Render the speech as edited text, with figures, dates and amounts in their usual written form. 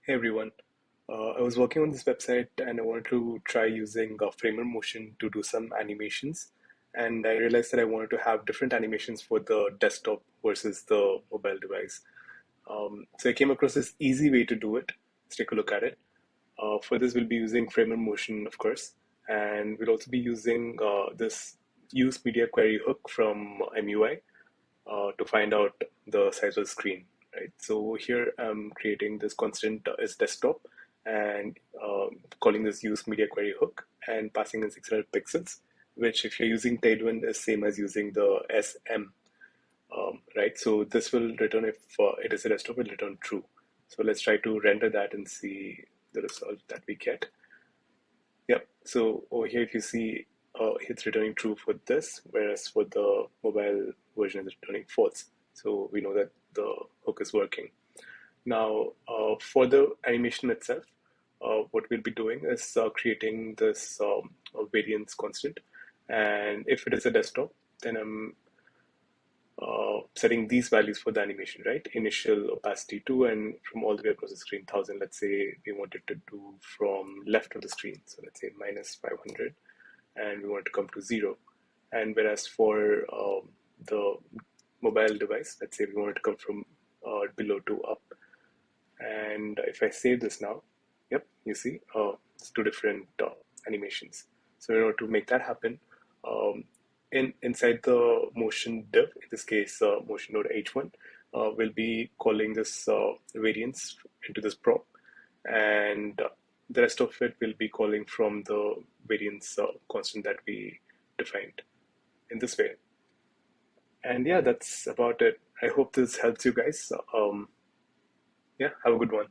Hey everyone. I was working on this website and I wanted to try using Framer Motion to do some animations. And I realized that I wanted to have different animations for the desktop versus the mobile device. So I came across this easy way to do it. Let's take a look at it. For this, we'll be using Framer Motion, of course, and we'll also be using this use media query hook from MUI to find out the size of the screen, right? So here I'm creating this constant as desktop and calling this use media query hook and passing in 600 pixels, which if you're using Tailwind is same as using the SM, right? So this will return if it is a desktop, will return true. So let's try to render that and see the result that we get. Yep. So over here, if you see, it's returning true for this, whereas for the mobile version, it's returning false. So we know that the hook is working. Now, for the animation itself, what we'll be doing is creating this variance constant. And if it is a desktop, then I'm setting these values for the animation, right? Initial opacity 2 and from all the way across the screen 1000. Let's say we wanted to do from left of the screen. So let's say minus 500 and we want to come to 0. And whereas for the mobile device, let's say we want to come from below to up. And if I save this now, yep, you see, it's two different animations. So in order to make that happen, um, inside the motion div, in this case, motion node h1, we'll be calling this variance into this prop, and the rest of it will be calling from the variance constant that we defined in this way. And yeah, that's about it. I hope this helps you guys. Yeah, have a good one.